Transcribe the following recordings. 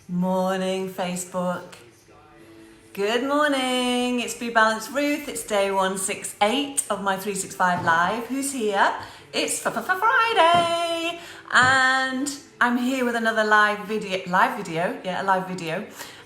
Morning, Facebook. Good morning. It's Be Balanced Ruth. It's day 168 of my 365 live. Who's here? It's Friday, and I'm here with another live video.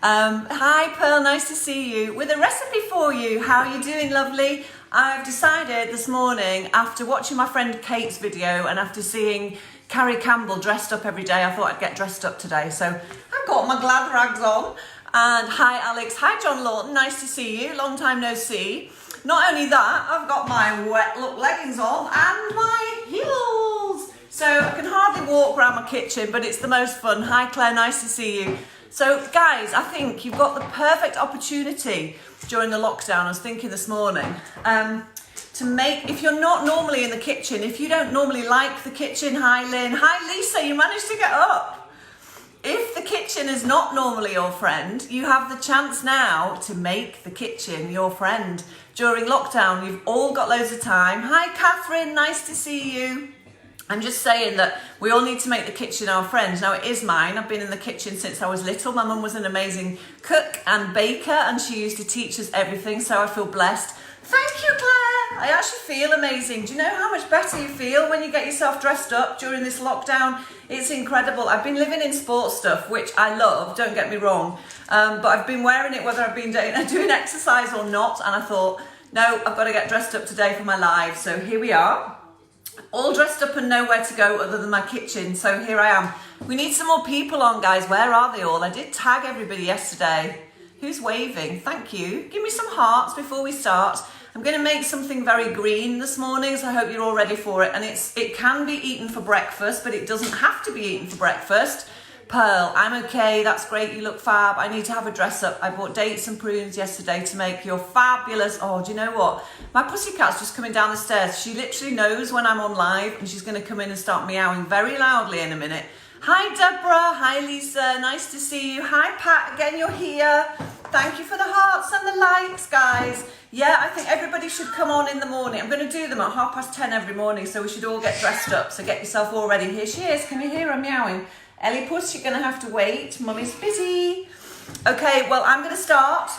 Hi, Pearl. Nice to see you. With a recipe for you. How are you doing, lovely? I've decided this morning, after watching my friend Kate's video and after seeing Carrie Campbell dressed up every day, I thought I'd get dressed up today. So I've got my glad rags on. And hi, Alex. Hi, John Lawton. Nice to see you. Long time no see. Not only that, I've got my wet look leggings on and my heels. So I can hardly walk around my kitchen, but it's the most fun. Hi, Claire. Nice to see you. So guys, I think you've got the perfect opportunity during the lockdown. I was thinking this morning, to make, if you're not normally in the kitchen, if you don't normally like the kitchen, hi Lynn, hi Lisa, you managed to get up. If the kitchen is not normally your friend, you have the chance now to make the kitchen your friend. During lockdown, you've all got loads of time. Hi Catherine, nice to see you. I'm just saying that we all need to make the kitchen our friend. Now it is mine. I've been in the kitchen since I was little. My mum was an amazing cook and baker and she used to teach us everything, so I feel blessed. Thank you, Claire. I actually feel amazing. Do you know how much better you feel when you get yourself dressed up during this lockdown? It's incredible. I've been living in sports stuff, which I love, don't get me wrong. But I've been wearing it whether I've been doing exercise or not. And I thought, no, I've got to get dressed up today for my live. So here we are. All dressed up and nowhere to go other than my kitchen. So here I am. We need some more people on, guys. Where are they all? I did tag everybody yesterday. Who's waving? Thank you. Give me some hearts before we start. I'm going to make something very green this morning, so I hope you're all ready for it. And it can be eaten for breakfast, but it doesn't have to be eaten for breakfast. Pearl, I'm okay. That's great. You look fab. I need to have a dress up. I bought dates and prunes yesterday to make your fabulous. Oh, do you know what? My pussycat's just coming down the stairs. She literally knows when I'm on live, and she's going to come in and start meowing very loudly in a minute. Hi, Deborah. Hi, Lisa. Nice to see you. Hi, Pat. Again, you're here. Thank you for the hearts and the likes, guys. Yeah, I think everybody should come on in the morning. I'm going to do them at 10:30 every morning, so we should all get dressed up. So get yourself all ready. Here she is. Can you hear her meowing? Ellie Puss, you're going to have to wait. Mummy's busy. Okay, well, I'm going to start.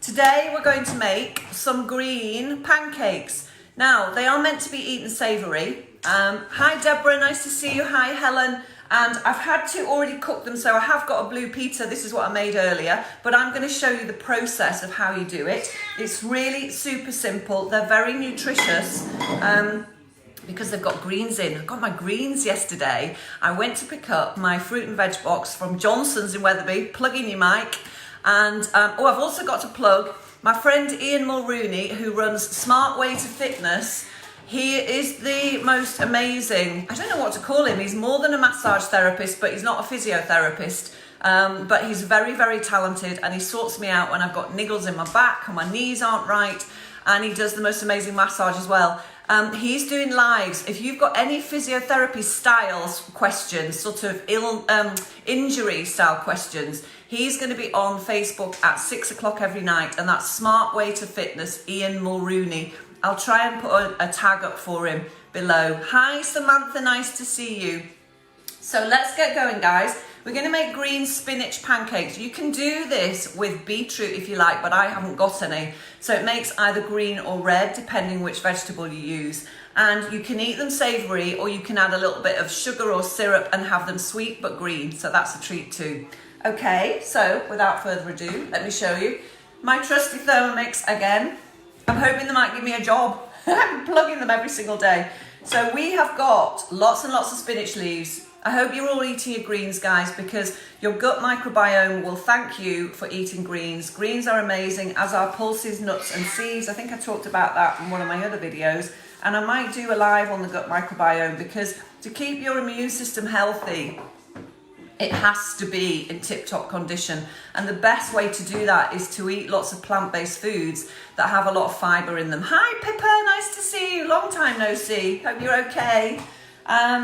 Today, we're going to make some green pancakes. Now, they are meant to be eaten savoury. Hi, Deborah. Nice to see you. Hi, Helen. And I've had to already cook them, so I have got a blue pita. This is what I made earlier, but I'm going to show you the process of how you do it. It's really super simple. They're very nutritious because they've got greens in. I got my greens yesterday. I went to pick up my fruit and veg box from Johnson's in Wetherby. Plug in your mic. And I've also got to plug my friend Ian Mulrooney, who runs Smart Way to Fitness. He is the most amazing, I don't know what to call him. He's more than a massage therapist, but he's not a physiotherapist. But he's very, very talented, and he sorts me out when I've got niggles in my back and my knees aren't right. And he does the most amazing massage as well. He's doing lives. If you've got any physiotherapy styles questions, sort of injury style questions, he's going to be on Facebook at 6 o'clock every night, and that's Smart Way to Fitness, Ian Mulrooney. I'll try and put a tag up for him below. Hi, Samantha, nice to see you. So let's get going, guys. We're going to make green spinach pancakes. You can do this with beetroot if you like, but I haven't got any. So it makes either green or red, depending which vegetable you use. And you can eat them savoury, or you can add a little bit of sugar or syrup and have them sweet but green. So that's a treat too. Okay, so without further ado, let me show you my trusty Thermomix again. I'm hoping they might give me a job. I'm plugging them every single day. So we have got lots and lots of spinach leaves. I hope you're all eating your greens, guys, because your gut microbiome will thank you for eating greens. Greens are amazing, as are pulses, nuts and seeds. I think I talked about that in one of my other videos. And I might do a live on the gut microbiome, because to keep your immune system healthy, it has to be in tip-top condition. And the best way to do that is to eat lots of plant-based foods that have a lot of fibre in them. Hi, Pippa, nice to see you. Long time no see. Hope you're okay.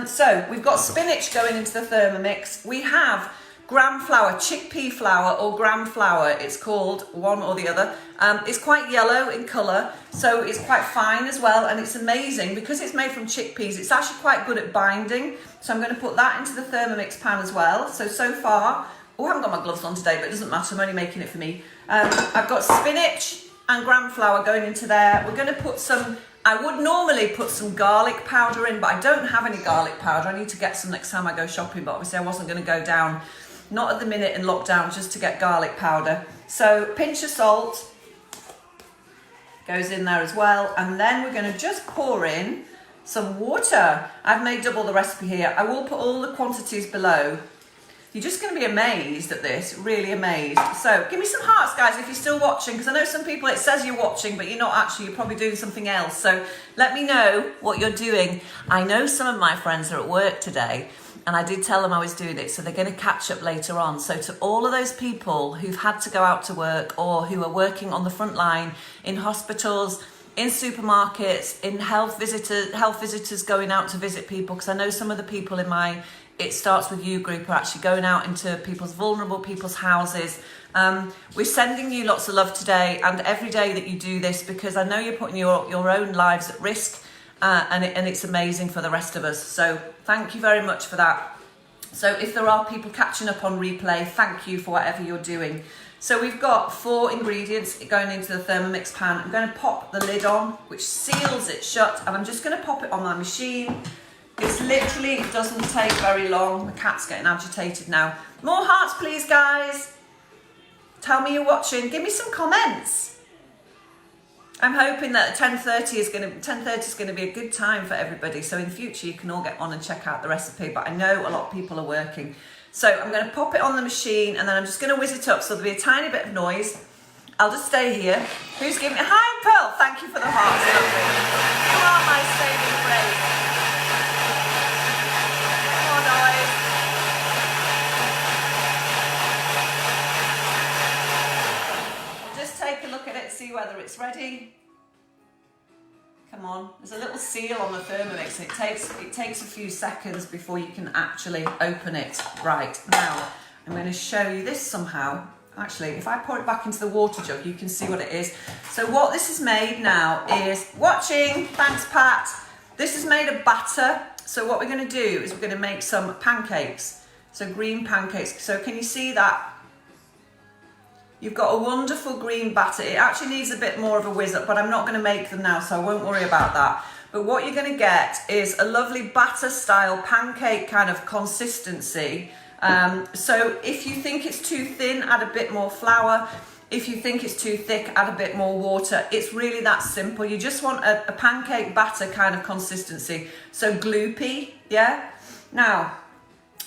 So we've got spinach going into the Thermomix. We have gram flour, chickpea flour or gram flour, it's called, one or the other. It's quite yellow in colour, so it's quite fine as well, and it's amazing because it's made from chickpeas. It's actually quite good at binding, so I'm going to put that into the Thermomix pan as well. So far, Oh, I haven't got my gloves on today, but it doesn't matter. I'm only making it for me. I've got spinach and gram flour going into there. We're going to put some, I would normally put some garlic powder in, but I don't have any garlic powder. I need to get some next time I go shopping, but obviously I wasn't going to go down, not at the minute in lockdown, just to get garlic powder. So pinch of salt goes in there as well. And then we're going to just pour in some water. I've made double the recipe here. I will put all the quantities below. You're just going to be amazed at this, really amazed. So give me some hearts, guys, if you're still watching, because I know some people, it says you're watching, but you're not actually, you're probably doing something else. So let me know what you're doing. I know some of my friends are at work today, and I did tell them I was doing it, so they're going to catch up later on. So to all of those people who've had to go out to work or who are working on the front line in hospitals, in supermarkets, in health visitors going out to visit people, because I know some of the people in my It Starts With You group are actually going out into vulnerable people's houses. We're sending you lots of love today and every day that you do this, because I know you're putting your own lives at risk, and it's amazing for the rest of us. So thank you very much for that. So if there are people catching up on replay, thank you for whatever you're doing. So we've got 4 ingredients going into the Thermomix pan. I'm going to pop the lid on, which seals it shut, and I'm just going to pop it on my machine. It's literally, it doesn't take very long. The cat's getting agitated now. More hearts, please, guys. Tell me you're watching. Give me some comments. I'm hoping that 10:30 is going to be a good time for everybody. So in the future, you can all get on and check out the recipe. But I know a lot of people are working. So I'm going to pop it on the machine, and then I'm just going to whiz it up. So there'll be a tiny bit of noise. I'll just stay here. Who's giving me? Hi, Pearl. Thank you for the hearts. You are my saving grace. Take a look at it, see whether it's ready. Come on, there's a little seal on the Thermomix. It takes a few seconds before you can actually open it. Right, now I'm going to show you this somehow. Actually, if I pour it back into the water jug, you can see what it is. So what this is made now is, watching, thanks Pat. This is made of batter. So what we're going to do is we're going to make some pancakes. So green pancakes. So can you see that? You've got a wonderful green batter. It actually needs a bit more of a whiz up, but I'm not going to make them now, so I won't worry about that. But what you're going to get is a lovely batter style pancake kind of consistency. So if you think it's too thin, add a bit more flour. If you think it's too thick, add a bit more water. It's really that simple. You just want a pancake batter kind of consistency. So gloopy, yeah? Now,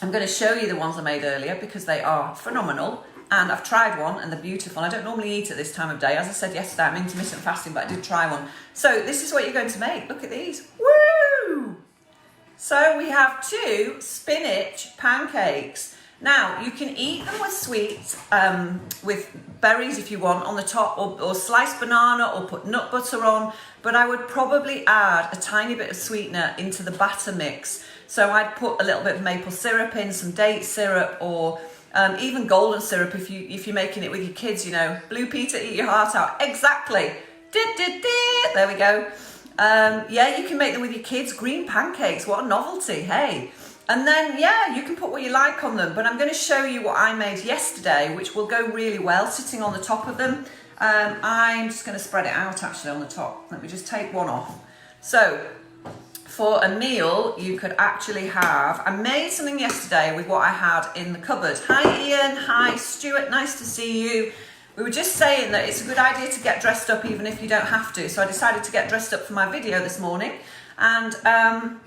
I'm going to show you the ones I made earlier because they are phenomenal. And I've tried one and they're beautiful. I don't normally eat at this time of day. As I said yesterday, I'm intermittent fasting, but I did try one. So this is what you're going to make. Look at these. Woo! So we have 2 spinach pancakes. Now, you can eat them with sweets, with berries if you want on the top, or sliced banana, or put nut butter on. But I would probably add a tiny bit of sweetener into the batter mix. So I'd put a little bit of maple syrup in, some date syrup, or even golden syrup if you're making it with your kids, you know. Blue Peter, eat your heart out. Exactly. There we go. Yeah, you can make them with your kids. Green pancakes, what a novelty, hey. And then, yeah, you can put what you like on them. But I'm going to show you what I made yesterday, which will go really well sitting on the top of them. I'm just going to spread it out actually on the top. Let me just take one off. So, for a meal, you could actually have, I made something yesterday with what I had in the cupboard. Hi Ian, hi Stuart, nice to see you. We were just saying that it's a good idea to get dressed up even if you don't have to. So I decided to get dressed up for my video this morning. And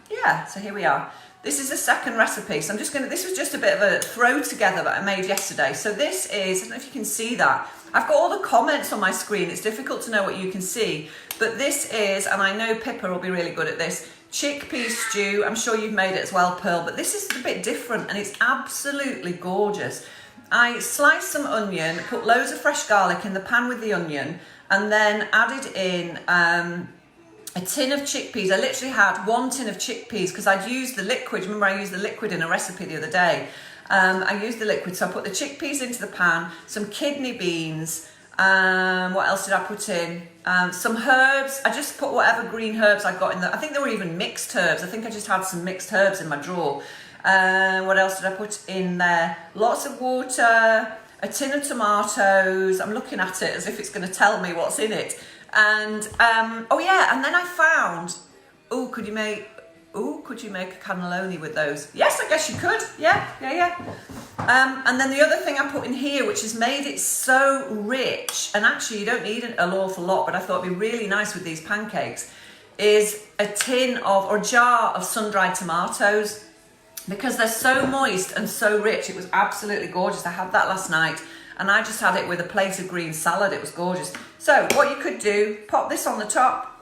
yeah, so here we are. This is the second recipe. So I'm just this was just a bit of a throw together that I made yesterday. So this is, I don't know if you can see that. I've got all the comments on my screen. It's difficult to know what you can see. But this is, and I know Pippa will be really good at this, chickpea stew. I'm sure you've made it as well, Pearl, but this is a bit different and it's absolutely gorgeous. I sliced some onion, put loads of fresh garlic in the pan with the onion, and then added in a tin of chickpeas. I literally had 1 tin of chickpeas because I'd used the liquid. Remember, I used the liquid in a recipe the other day. I used the liquid, so I put the chickpeas into the pan, some kidney beans. What else did I put in? Some herbs. I just put whatever green herbs I got in there. I think there were even mixed herbs. I think I just had some mixed herbs in my drawer. What else did I put in there? Lots of water, a tin of tomatoes. I'm looking at it as if it's going to tell me what's in it. And oh yeah, and then I found, could you make a cannelloni with those? Yes, I guess you could. Yeah. And then the other thing I put in here, which has made it so rich, and actually you don't need an awful lot, but I thought it'd be really nice with these pancakes, is a tin of, or a jar of sun-dried tomatoes, because they're so moist and so rich. It was absolutely gorgeous. I had that last night, and I just had it with a plate of green salad. It was gorgeous. So what you could do, pop this on the top.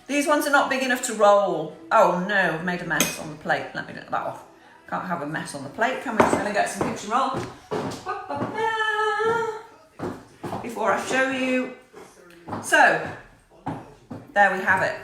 These ones are not big enough to roll. Oh no, I've made a mess on the plate. Let me get that off. Can't have a mess on the plate, can we? Just gonna get some kitchen roll. Before I show you. So, there we have it.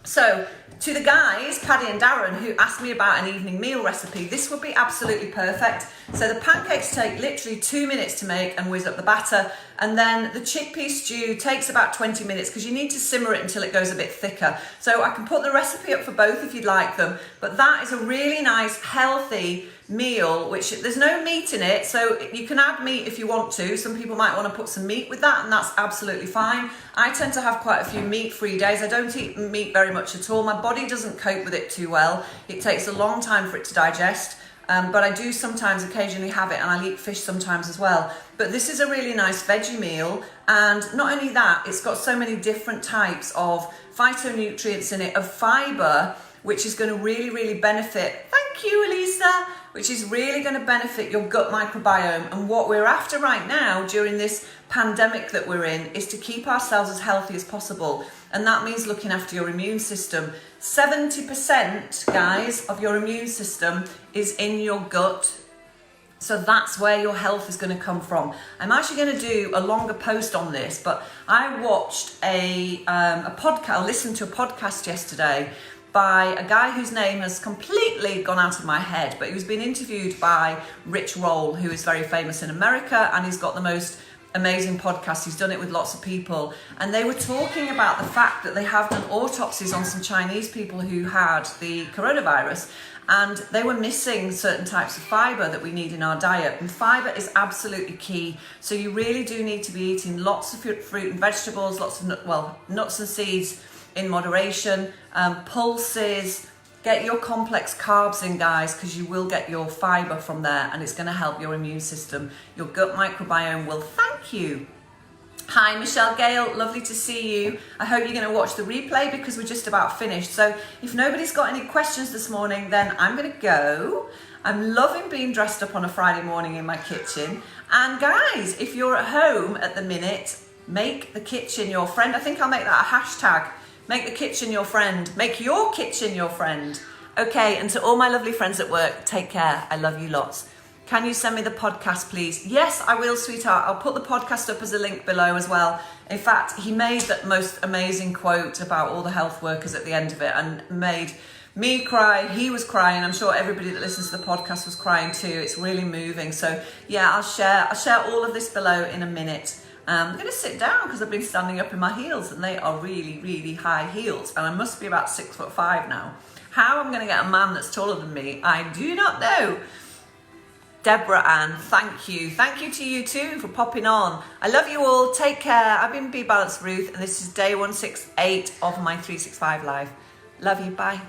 So, to the guys, Paddy and Darren, who asked me about an evening meal recipe, this would be absolutely perfect. So the pancakes take literally 2 minutes to make and whiz up the batter. And then the chickpea stew takes about 20 minutes because you need to simmer it until it goes a bit thicker. So I can put the recipe up for both if you'd like them. But that is a really nice, healthy meal, which there's no meat in it. So you can add meat if you want to. Some people might want to put some meat with that, and that's absolutely fine. I tend to have quite a few meat-free days. I don't eat meat very much at all. My body doesn't cope with it too well. It takes a long time for it to digest. But I do sometimes occasionally have it, and I'll eat fish sometimes as well. But this is a really nice veggie meal, and not only that, it's got so many different types of phytonutrients in it, of fibre, which is going to really benefit, thank you Elisa, which is really going to benefit your gut microbiome. And what we're after right now during this pandemic that we're in is to keep ourselves as healthy as possible. And that means looking after your immune system. 70%, guys, of your immune system is in your gut. So that's where your health is going to come from. I'm actually going to do a longer post on this, but I watched a podcast, listened to a podcast yesterday by a guy whose name has completely gone out of my head, but he was being interviewed by Rich Roll, who is very famous in America, and he's got the most amazing podcast. He's done it with lots of people, and they were talking about the fact that they have done autopsies on some Chinese people who had the coronavirus, and they were missing certain types of fibre that we need in our diet, and fibre is absolutely key. So you really do need to be eating lots of fruit and vegetables, lots of nuts and seeds in moderation, pulses. Get your complex carbs in, guys, because you will get your fibre from there, and it's going to help your immune system. Your gut microbiome will thank you. Hi, Michelle Gale, lovely to see you. I hope you're going to watch the replay because we're just about finished. So if nobody's got any questions this morning, then I'm going to go. I'm loving being dressed up on a Friday morning in my kitchen. And guys, if you're at home at the minute, make the kitchen your friend. I think I'll make that a hashtag. Make the kitchen your friend. Make your kitchen your friend. Okay, and to all my lovely friends at work, take care. I love you lots. Can you send me the podcast, please? Yes, I will, sweetheart. I'll put the podcast up as a link below as well. In fact, he made that most amazing quote about all the health workers at the end of it and made me cry. He was crying. I'm sure everybody that listens to the podcast was crying too. It's really moving. So yeah, I'll share all of this below in a minute. I'm going to sit down because I've been standing up in my heels, and they are really high heels, and I must be about 6'5" now. How I'm going to get a man that's taller than me, I do not know. Deborah Ann, thank you. Thank you to you too for popping on. I love you all. Take care. I've been Be Balanced Ruth, and this is day 168 of my 365 live. Love you. Bye.